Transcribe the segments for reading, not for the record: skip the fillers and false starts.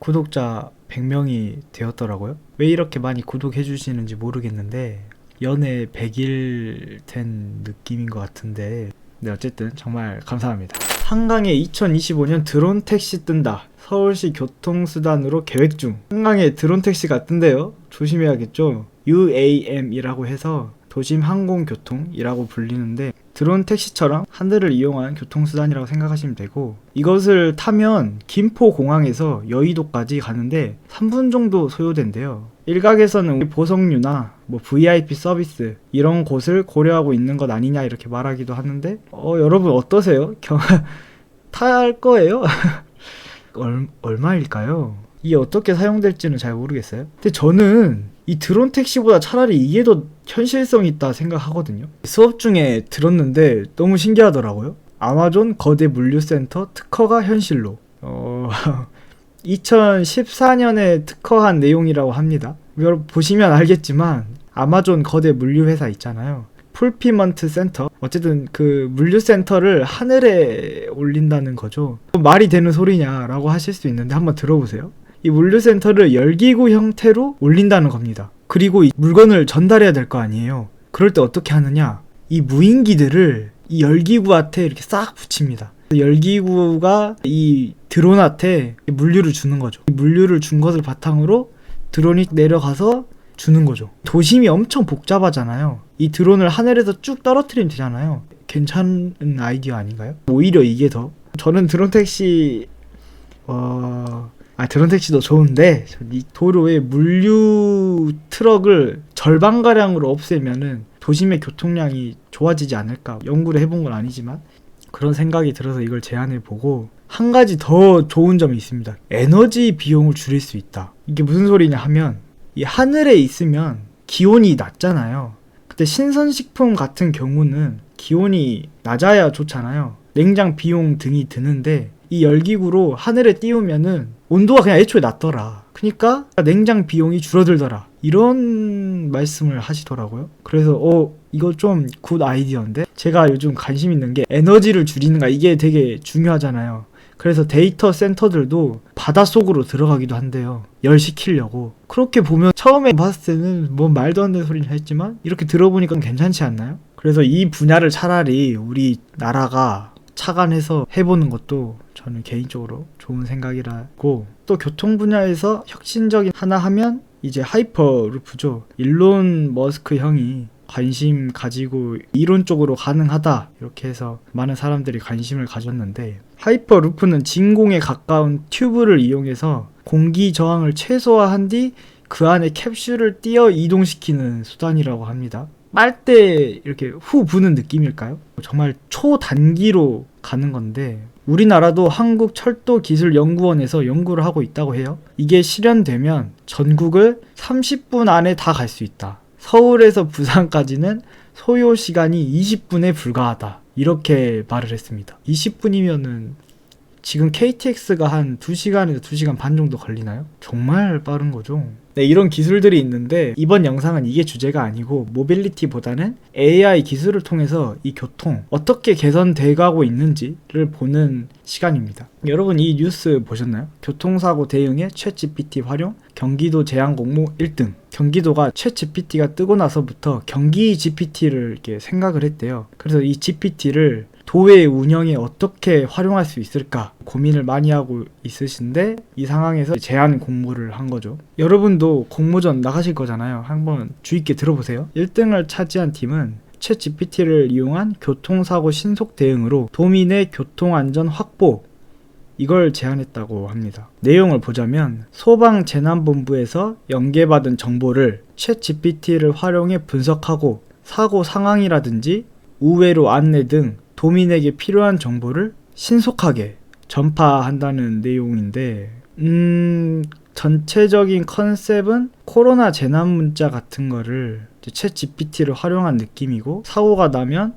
구독자 100명이 되었더라고요. 왜 이렇게 많이 구독해 주시는지 모르겠는데 연애 100일 된 느낌인 것 같은데, 네, 어쨌든 정말 감사합니다. 한강에 2025년 드론 택시 뜬다. 서울시 교통수단으로 계획 중. 한강에 드론 택시가 뜬대요. 조심해야겠죠. UAM이라고 해서 도심 항공교통이라고 불리는데, 드론 택시처럼 하늘을 이용한 교통수단이라고 생각하시면 되고, 이것을 타면 김포공항에서 여의도까지 가는데 3분 정도 소요된대요. 일각에서는 보석류나 VIP 서비스 이런 곳을 고려하고 있는 것 아니냐 이렇게 말하기도 하는데, 여러분 어떠세요? 탈 거예요? 얼마일까요? 이게 어떻게 사용될지는 잘 모르겠어요. 근데 저는 이 드론 택시보다 차라리 이게 더 현실성 있다 생각하거든요. 수업 중에 들었는데 너무 신기하더라고요. 아마존 거대 물류센터 특허가 현실로. 2014년에 특허한 내용이라고 합니다. 여러분 보시면 알겠지만 아마존 거대 물류회사 있잖아요. 풀피먼트 센터, 어쨌든 그 물류센터를 하늘에 올린다는 거죠. 말이 되는 소리냐라고 하실 수 있는데 한번 들어보세요. 이 물류센터를 열기구 형태로 올린다는 겁니다. 그리고 이 물건을 전달해야 될 거 아니에요. 그럴 때 어떻게 하느냐, 이 무인기들을 이 열기구한테 이렇게 싹 붙입니다. 열기구가 이 드론한테 물류를 주는 거죠. 이 물류를 준 것을 바탕으로 드론이 내려가서 주는 거죠. 도심이 엄청 복잡하잖아요. 이 드론을 하늘에서 쭉 떨어뜨리면 되잖아요. 괜찮은 아이디어 아닌가요? 오히려 이게 더, 저는 드론 택시 드론 택시도 좋은데 이 도로에 물류 트럭을 절반가량으로 없애면은 도심의 교통량이 좋아지지 않을까. 연구를 해본 건 아니지만 그런 생각이 들어서 이걸 제안해보고, 한 가지 더 좋은 점이 있습니다. 에너지 비용을 줄일 수 있다. 이게 무슨 소리냐 하면, 이 하늘에 있으면 기온이 낮잖아요. 근데 신선식품 같은 경우는 기온이 낮아야 좋잖아요. 냉장 비용 등이 드는데 이 열기구로 하늘에 띄우면은 온도가 그냥 애초에 낮더라. 그러니까 냉장 비용이 줄어들더라. 이런 말씀을 하시더라고요. 그래서 이거 좀 굿 아이디어인데, 제가 요즘 관심 있는 게 에너지를 줄이는가, 이게 되게 중요하잖아요. 그래서 데이터 센터들도 바닷속으로 들어가기도 한대요. 열시키려고. 그렇게 보면 처음에 봤을 때는 뭐 말도 안 되는 소리를 했지만 이렇게 들어보니까 괜찮지 않나요? 그래서 이 분야를 차라리 우리 나라가 착안해서 해보는 것도 저는 개인적으로 좋은 생각이라고. 또 교통 분야에서 혁신적인 하나 하면 이제 하이퍼루프죠. 일론 머스크 형이 관심 가지고 이론적으로 가능하다 이렇게 해서 많은 사람들이 관심을 가졌는데, 하이퍼루프는 진공에 가까운 튜브를 이용해서 공기 저항을 최소화한 뒤 그 안에 캡슐을 띄어 이동시키는 수단이라고 합니다. 빨대 이렇게 후 부는 느낌일까요? 정말 초단기로 가는 건데, 우리나라도 한국철도기술연구원에서 연구를 하고 있다고 해요. 이게 실현되면 전국을 30분 안에 다 갈 수 있다. 서울에서 부산까지는 소요 시간이 20분에 불과하다. 이렇게 말을 했습니다. 20분이면은 지금 KTX가 한 2시간에서 2시간 반 정도 걸리나요? 정말 빠른 거죠. 네, 이런 기술들이 있는데 이번 영상은 이게 주제가 아니고 모빌리티보다는 AI 기술을 통해서 이 교통 어떻게 개선돼 가고 있는지를 보는 시간입니다. 여러분 이 뉴스 보셨나요? 교통사고 대응에 챗GPT 활용, 경기도 제한공모 1등. 경기도가 챗GPT가 뜨고 나서부터 경기 GPT를 이렇게 생각을 했대요. 그래서 이 GPT를 도의 운영에 어떻게 활용할 수 있을까 고민을 많이 하고 있으신데, 이 상황에서 제안 공모를 한 거죠. 여러분도 공모전 나가실 거잖아요. 한번 주의 있게 들어보세요. 1등을 차지한 팀은 챗GPT를 이용한 교통사고 신속 대응으로 도민의 교통안전 확보, 이걸 제안했다고 합니다. 내용을 보자면, 소방재난본부에서 연계받은 정보를 챗GPT를 활용해 분석하고 사고 상황이라든지 우회로 안내 등 도민에게 필요한 정보를 신속하게 전파한다는 내용인데, 전체적인 컨셉은 코로나 재난 문자 같은 거를 챗 GPT를 활용한 느낌이고, 사고가 나면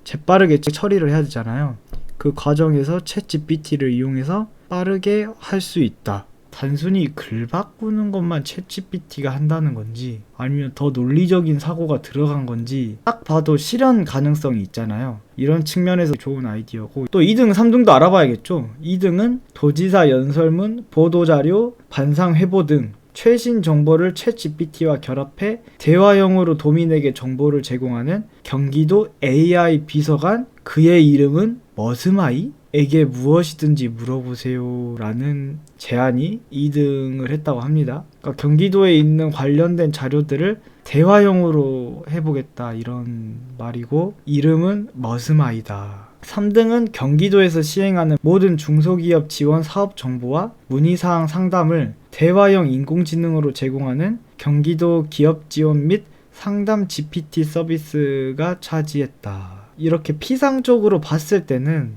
재빠르게 처리를 해야 되잖아요. 그 과정에서 챗 GPT를 이용해서 빠르게 할 수 있다. 단순히 글 바꾸는 것만 챗GPT가 한다는 건지 아니면 더 논리적인 사고가 들어간 건지 딱 봐도 실현 가능성이 있잖아요. 이런 측면에서 좋은 아이디어고, 또 2등, 3등도 알아봐야겠죠. 2등은 도지사 연설문, 보도자료, 반상회보 등 최신 정보를 챗GPT와 결합해 대화형으로 도민에게 정보를 제공하는 경기도 AI 비서관, 그의 이름은 머스마이? 에게 무엇이든지 물어보세요 라는 제안이 2등을 했다고 합니다. 그러니까 경기도에 있는 관련된 자료들을 대화형으로 해보겠다 이런 말이고, 이름은 머스마이다. 3등은 경기도에서 시행하는 모든 중소기업 지원 사업 정보와 문의사항 상담을 대화형 인공지능으로 제공하는 경기도 기업 지원 및 상담 GPT 서비스가 차지했다. 이렇게 피상적으로 봤을 때는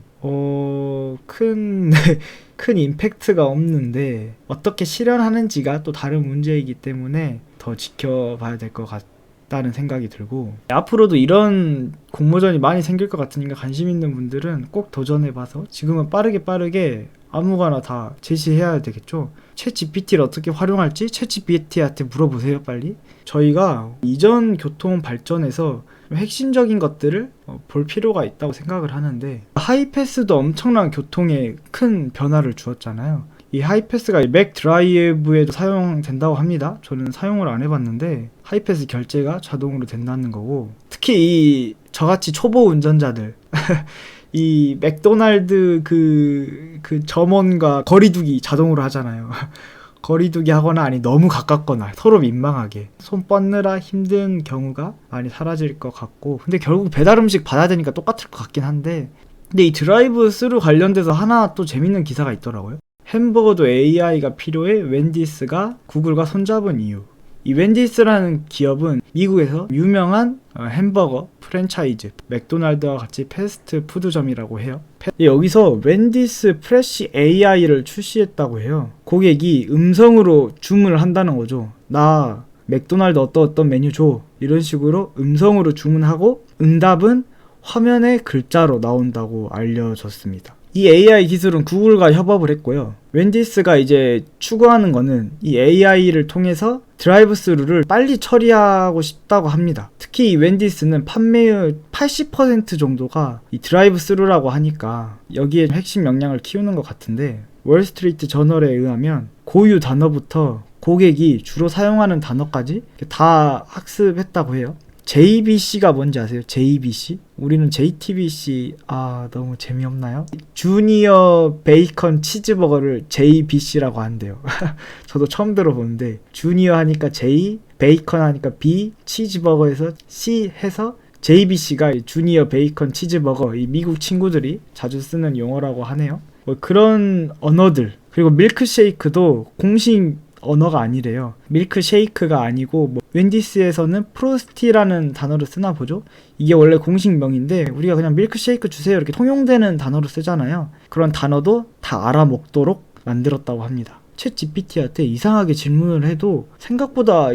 큰 임팩트가 없는데 어떻게 실현하는지가 또 다른 문제이기 때문에 더 지켜봐야 될 것 같다는 생각이 들고, 앞으로도 이런 공모전이 많이 생길 것 같으니까 관심 있는 분들은 꼭 도전해봐서 지금은 빠르게 아무거나 다 제시해야 되겠죠. 챗 GPT를 어떻게 활용할지 챗 GPT한테 물어보세요 빨리. 저희가 이전 교통 발전에서 핵심적인 것들을 볼 필요가 있다고 생각을 하는데, 하이패스도 엄청난 교통에 큰 변화를 주었잖아요. 이 하이패스가 맥 드라이브에도 사용된다고 합니다. 저는 사용을 안 해봤는데 하이패스 결제가 자동으로 된다는 거고, 특히 이 저같이 초보 운전자들 이 맥도날드 그 점원과 거리두기 자동으로 하잖아요. 거리두기 하거나 아니 너무 가깝거나 서로 민망하게 손 뻗느라 힘든 경우가 많이 사라질 것 같고, 근데 결국 배달 음식 받아야 되니까 똑같을 것 같긴 한데, 근데 이 드라이브 스루 관련돼서 하나 또 재밌는 기사가 있더라고요. 햄버거도 AI가 필요해 웬디스가 구글과 손잡은 이유. 이 웬디스라는 기업은 미국에서 유명한 햄버거 프랜차이즈 맥도날드와 같이 패스트푸드점이라고 해요. 여기서 웬디스 프레시 AI를 출시했다고 해요. 고객이 음성으로 주문을 한다는 거죠. 나 맥도날드 어떤 메뉴 줘, 이런 식으로 음성으로 주문하고 응답은 화면에 글자로 나온다고 알려졌습니다. 이 AI 기술은 구글과 협업을 했고요. 웬디스가 이제 추구하는 거는 이 AI를 통해서 드라이브 스루를 빨리 처리하고 싶다고 합니다. 특히 이 웬디스는 판매의 80% 정도가 이 드라이브 스루라고 하니까 여기에 핵심 역량을 키우는 것 같은데, 월스트리트 저널에 의하면 고유 단어부터 고객이 주로 사용하는 단어까지 다 학습했다고 해요. JBC가 뭔지 아세요? JBC? 우리는 JTBC. 너무 재미없나요? 주니어 베이컨 치즈버거를 JBC라고 한대요. 저도 처음 들어보는데, 주니어 하니까 J, 베이컨 하니까 B, 치즈버거에서 C 해서 JBC가 주니어 베이컨 치즈버거, 이 미국 친구들이 자주 쓰는 용어라고 하네요. 뭐 그런 언어들, 그리고 밀크쉐이크도 공식 언어가 아니래요. 밀크쉐이크가 아니고 웬디스에서는 프로스티라는 단어를 쓰나 보죠. 이게 원래 공식명인데 우리가 그냥 밀크쉐이크 주세요 이렇게 통용되는 단어로 쓰잖아요. 그런 단어도 다 알아먹도록 만들었다고 합니다. 챗 GPT한테 이상하게 질문을 해도 생각보다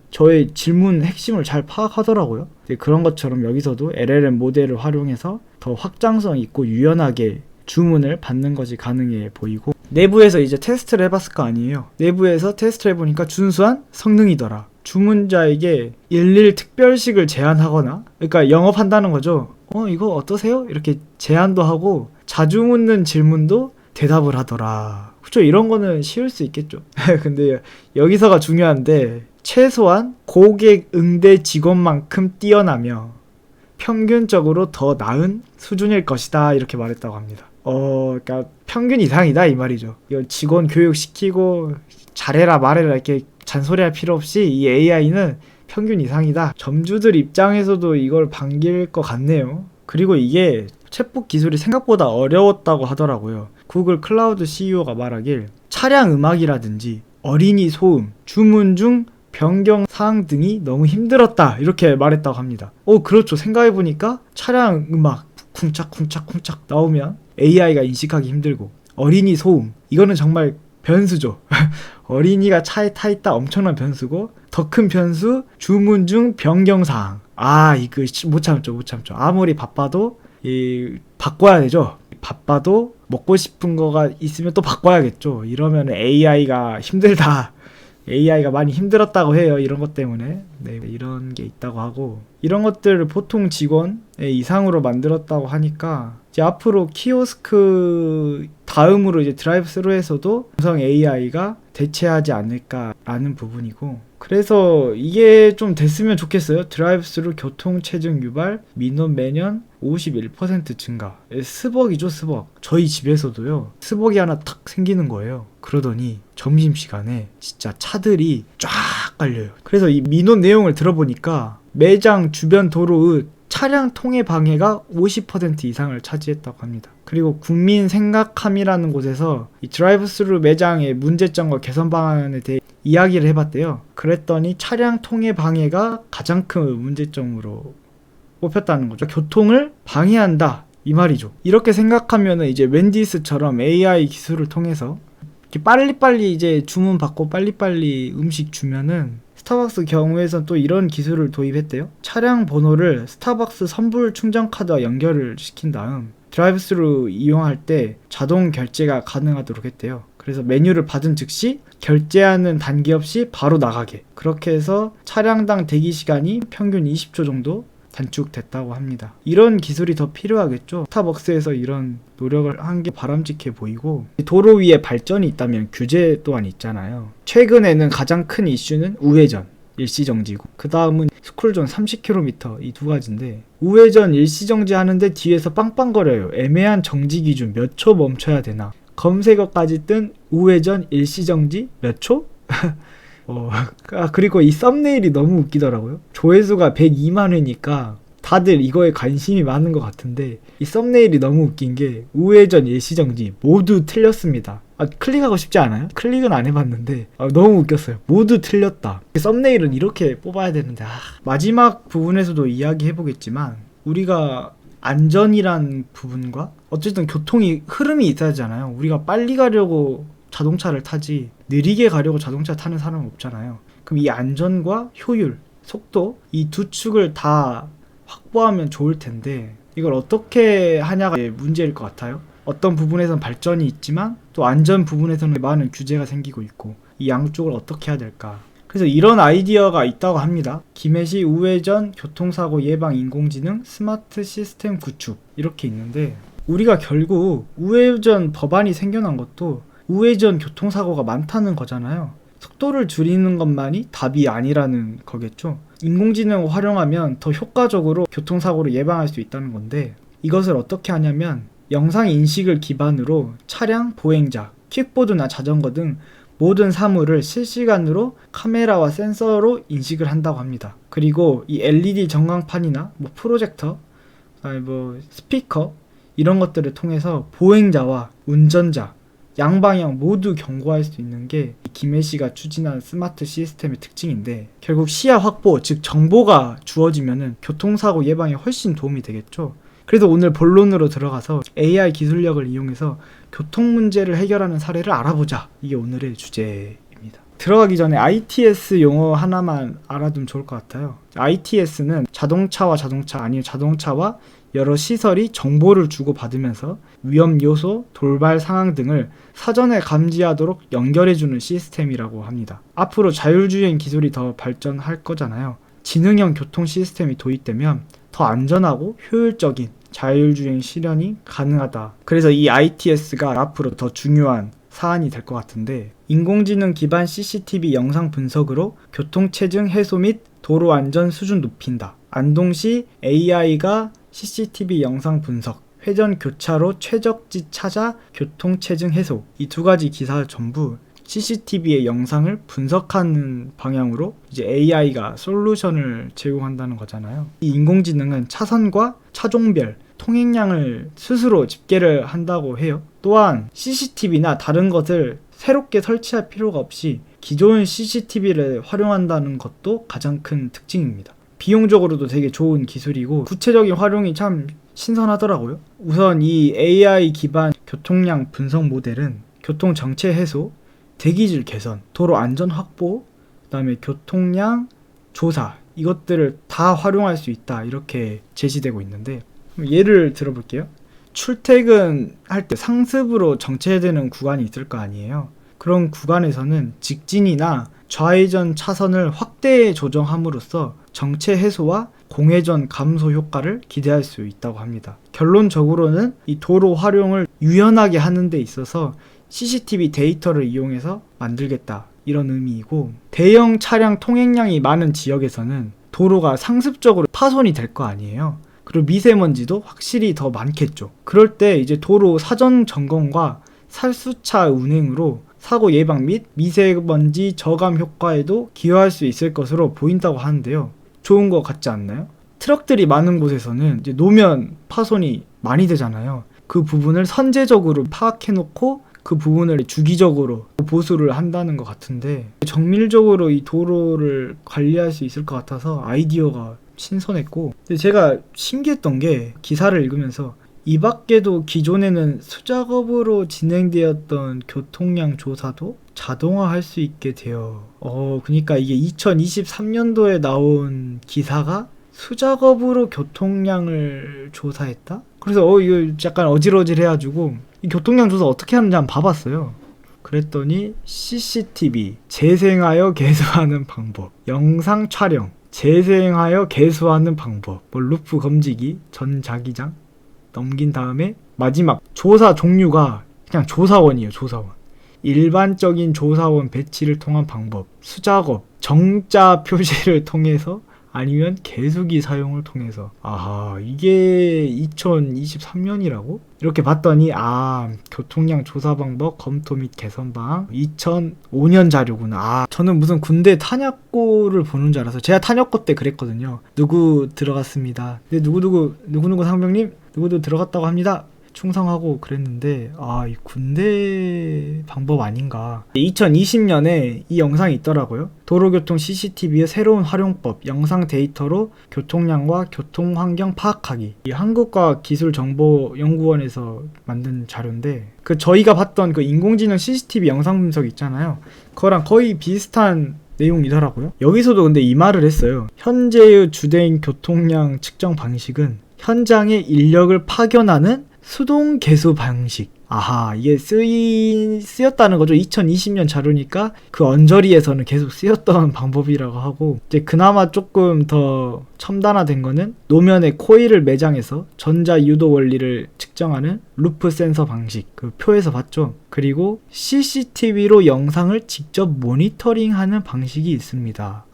저의 질문 핵심을 잘 파악하더라고요. 그런 것처럼 여기서도 LLM 모델을 활용해서 더 확장성 있고 유연하게 주문을 받는 것이 가능해 보이고, 내부에서 이제 테스트를 해봤을 거 아니에요. 내부에서 테스트를 해보니까 준수한 성능이더라. 주문자에게 일일 특별식을 제안하거나, 그러니까 영업한다는 거죠. 이거 어떠세요? 이렇게 제안도 하고 자주 묻는 질문도 대답을 하더라. 그쵸? 이런 거는 쉬울 수 있겠죠. 근데 여기서가 중요한데, 최소한 고객 응대 직원만큼 뛰어나며 평균적으로 더 나은 수준일 것이다 이렇게 말했다고 합니다. 그러니까 평균 이상이다 이 말이죠. 이거 직원 교육시키고 잘해라 말해라 이렇게 잔소리할 필요 없이 이 AI는 평균 이상이다. 점주들 입장에서도 이걸 반길 것 같네요. 그리고 이게 챗봇 기술이 생각보다 어려웠다고 하더라고요. 구글 클라우드 CEO가 말하길 차량 음악이라든지 어린이 소음, 주문 중 변경 사항 등이 너무 힘들었다 이렇게 말했다고 합니다. 그렇죠. 생각해보니까 차량 음악 쿵짝쿵짝쿵짝 나오면 AI가 인식하기 힘들고, 어린이 소음 이거는 정말 변수죠. 어린이가 차에 타있다 엄청난 변수고, 더 큰 변수 주문 중 변경사항. 이거 못 참죠. 아무리 바빠도 바꿔야 되죠. 바빠도 먹고 싶은 거가 있으면 또 바꿔야겠죠. 이러면 AI가 힘들다. AI가 많이 힘들었다고 해요. 이런 것 때문에. 네, 이런 게 있다고 하고, 이런 것들을 보통 직원의 이상으로 만들었다고 하니까 이제 앞으로 키오스크 다음으로 이제 드라이브 스루에서도 음성 AI가 대체하지 않을까라는 부분이고, 그래서 이게 좀 됐으면 좋겠어요. 드라이브 스루 교통체증 유발 민원 매년 51% 증가. 스벅이죠, 스벅. 저희 집에서도요, 스벅이 하나 탁 생기는 거예요. 그러더니 점심시간에 진짜 차들이 쫙 깔려요. 그래서 이 민원 내용을 들어보니까 매장 주변 도로의 차량 통해 방해가 50% 이상을 차지했다고 합니다. 그리고 국민 생각함이라는 곳에서 이 드라이브 스루 매장의 문제점과 개선 방안에 대해 이야기를 해봤대요. 그랬더니 차량 통해 방해가 가장 큰 문제점으로 뽑혔다는 거죠. 교통을 방해한다, 이 말이죠. 이렇게 생각하면은 이제 웬디스처럼 AI 기술을 통해서 이렇게 빨리빨리 이제 주문 받고 빨리빨리 음식 주면은, 스타벅스 경우에선 또 이런 기술을 도입했대요. 차량 번호를 스타벅스 선불 충전 카드와 연결을 시킨 다음 드라이브 스루 이용할 때 자동 결제가 가능하도록 했대요. 그래서 메뉴를 받은 즉시 결제하는 단계 없이 바로 나가게, 그렇게 해서 차량당 대기 시간이 평균 20초 정도 단축됐다고 합니다. 이런 기술이 더 필요하겠죠. 스타벅스에서 이런 노력을 한 게 바람직해 보이고, 도로 위에 발전이 있다면 규제 또한 있잖아요. 최근에는 가장 큰 이슈는 우회전 일시정지고, 그 다음은 스쿨존 30km, 이 두 가지인데, 우회전 일시정지 하는데 뒤에서 빵빵거려요. 애매한 정지 기준 몇 초 멈춰야 되나, 검색어까지 뜬 우회전 일시정지 몇 초? 그리고 이 썸네일이 너무 웃기더라고요. 조회수가 102만 회니까 다들 이거에 관심이 많은 것 같은데, 이 썸네일이 너무 웃긴 게 우회전 일시정지 모두 틀렸습니다. 클릭하고 싶지 않아요? 클릭은 안 해봤는데 너무 웃겼어요. 모두 틀렸다. 썸네일은 이렇게 뽑아야 되는데, 마지막 부분에서도 이야기해보겠지만, 우리가 안전이란 부분과 어쨌든 교통이 흐름이 있어야 하잖아요. 우리가 빨리 가려고 자동차를 타지 느리게 가려고 자동차 타는 사람은 없잖아요. 그럼 이 안전과 효율, 속도, 이 두 축을 다 확보하면 좋을 텐데, 이걸 어떻게 하냐가 문제일 것 같아요. 어떤 부분에선 발전이 있지만 또 안전 부분에서는 많은 규제가 생기고 있고, 이 양쪽을 어떻게 해야 될까. 그래서 이런 아이디어가 있다고 합니다. 김해시 우회전 교통사고 예방 인공지능 스마트 시스템 구축, 이렇게 있는데, 우리가 결국 우회전 법안이 생겨난 것도 우회전 교통사고가 많다는 거잖아요. 속도를 줄이는 것만이 답이 아니라는 거겠죠. 인공지능을 활용하면 더 효과적으로 교통사고를 예방할 수 있다는 건데, 이것을 어떻게 하냐면 영상 인식을 기반으로 차량, 보행자, 킥보드나 자전거 등 모든 사물을 실시간으로 카메라와 센서로 인식을 한다고 합니다. 그리고 이 LED 전광판이나 프로젝터, 스피커, 이런 것들을 통해서 보행자와 운전자, 양방향 모두 경고할 수 있는 게 김해시가 추진한 스마트 시스템의 특징인데, 결국 시야 확보, 즉 정보가 주어지면은 교통사고 예방에 훨씬 도움이 되겠죠. 그래서 오늘 본론으로 들어가서 AI 기술력을 이용해서 교통 문제를 해결하는 사례를 알아보자. 이게 오늘의 주제입니다. 들어가기 전에 ITS 용어 하나만 알아두면 좋을 것 같아요. ITS는 자동차와 여러 시설이 정보를 주고받으면서 위험 요소, 돌발 상황 등을 사전에 감지하도록 연결해주는 시스템이라고 합니다. 앞으로 자율주행 기술이 더 발전할 거잖아요. 지능형 교통 시스템이 도입되면 더 안전하고 효율적인 자율주행 실현이 가능하다. 그래서 이 ITS가 앞으로 더 중요한 사안이 될 것 같은데, 인공지능 기반 CCTV 영상 분석으로 교통체증 해소 및 도로 안전 수준 높인다. 안동시 AI가 CCTV 영상 분석, 회전 교차로 최적지 찾아 교통체증 해소, 이 두 가지 기사 전부 CCTV의 영상을 분석하는 방향으로 이제 AI가 솔루션을 제공한다는 거잖아요. 이 인공지능은 차선과 차종별 통행량을 스스로 집계를 한다고 해요. 또한 CCTV나 다른 것을 새롭게 설치할 필요가 없이 기존 CCTV를 활용한다는 것도 가장 큰 특징입니다. 비용적으로도 되게 좋은 기술이고 구체적인 활용이 참 신선하더라고요. 우선 이 AI 기반 교통량 분석 모델은 교통 정체 해소, 대기질 개선, 도로 안전 확보, 그다음에 교통량 조사, 이것들을 다 활용할 수 있다, 이렇게 제시되고 있는데, 예를 들어볼게요. 출퇴근할 때 상습으로 정체되는 구간이 있을 거 아니에요. 그런 구간에서는 직진이나 좌회전 차선을 확대 조정함으로써 정체 해소와 공회전 감소 효과를 기대할 수 있다고 합니다. 결론적으로는 이 도로 활용을 유연하게 하는 데 있어서 CCTV 데이터를 이용해서 만들겠다, 이런 의미이고, 대형 차량 통행량이 많은 지역에서는 도로가 상습적으로 파손이 될 거 아니에요. 그리고 미세먼지도 확실히 더 많겠죠. 그럴 때 이제 도로 사전 점검과 살수차 운행으로 사고 예방 및 미세먼지 저감 효과에도 기여할 수 있을 것으로 보인다고 하는데요. 좋은 거 같지 않나요? 트럭들이 많은 곳에서는 이제 노면 파손이 많이 되잖아요. 그 부분을 선제적으로 파악해놓고 그 부분을 주기적으로 보수를 한다는 것 같은데, 정밀적으로 이 도로를 관리할 수 있을 것 같아서 아이디어가 신선했고, 제가 신기했던 게 기사를 읽으면서 이 밖에도 기존에는 수작업으로 진행되었던 교통량 조사도 자동화할 수 있게 되어, 그러니까 이게 2023년도에 나온 기사가 수작업으로 교통량을 조사했다? 그래서 이거 약간 어질어질해가지고 이 교통량 조사 어떻게 하는지 한번 봐봤어요. 그랬더니 CCTV 재생하여 개수하는 방법, 영상 촬영 재생하여 개수하는 방법, 루프 검지기, 전자기장 넘긴 다음에 마지막 조사 종류가 그냥 조사원이에요. 조사원. 일반적인 조사원 배치를 통한 방법, 수작업, 정자 표시를 통해서, 아니면 개수기 사용을 통해서. 아하, 이게 2023년이라고? 이렇게 봤더니 교통량 조사 방법 검토 및 개선방 2005년 자료구나. 저는 무슨 군대 탄약고를 보는 줄 알아서, 제가 탄약고 때 그랬거든요. 누구 들어갔습니다. 근데 누구누구 상병님 누구도 들어갔다고 합니다. 충성하고 그랬는데, 이 군대 방법 아닌가. 2020년에 이 영상이 있더라고요. 도로교통 CCTV의 새로운 활용법, 영상 데이터로 교통량과 교통환경 파악하기. 이 한국과기술정보연구원에서 만든 자료인데, 저희가 봤던 그 인공지능 CCTV 영상 분석 있잖아요. 그거랑 거의 비슷한 내용이더라고요. 여기서도 근데 이 말을 했어요. 현재의 주된 교통량 측정 방식은 현장의 인력을 파견하는 수동 개수 방식. 이게 쓰였다는 거죠. 2020년 자료니까 그 언저리에서는 계속 쓰였던 방법이라고 하고, 이제 그나마 조금 더 첨단화된 거는 노면에 코일을 매장해서 전자 유도 원리를 측정하는 루프 센서 방식. 그 표에서 봤죠. 그리고 CCTV로 영상을 직접 모니터링하는 방식이 있습니다.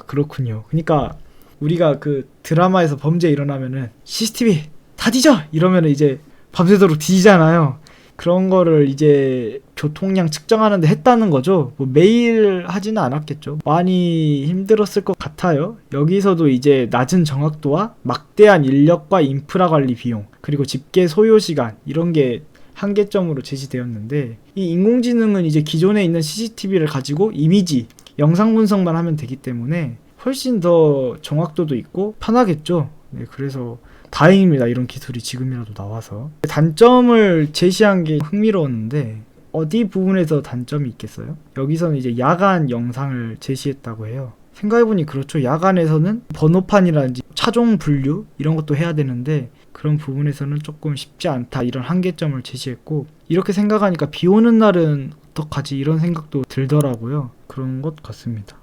그렇군요. 그러니까 우리가 그 드라마에서 범죄 일어나면은 CCTV 다 뒤져! 이러면 이제 밤새도록 뒤지잖아요. 그런 거를 이제 교통량 측정하는데 했다는 거죠. 매일 하지는 않았겠죠. 많이 힘들었을 것 같아요. 여기서도 이제 낮은 정확도와 막대한 인력과 인프라 관리 비용, 그리고 집계 소요 시간, 이런 게 한계점으로 제시되었는데, 이 인공지능은 이제 기존에 있는 CCTV를 가지고 이미지, 영상 분석만 하면 되기 때문에 훨씬 더 정확도도 있고 편하겠죠. 그래서 다행입니다. 이런 기술이 지금이라도 나와서. 단점을 제시한 게 흥미로웠는데, 어디 부분에서 단점이 있겠어요? 여기서는 이제 야간 영상을 제시했다고 해요. 생각해보니 그렇죠. 야간에서는 번호판이라든지 차종 분류 이런 것도 해야 되는데, 그런 부분에서는 조금 쉽지 않다, 이런 한계점을 제시했고, 이렇게 생각하니까 비 오는 날은 어떡하지, 이런 생각도 들더라고요. 그런 것 같습니다.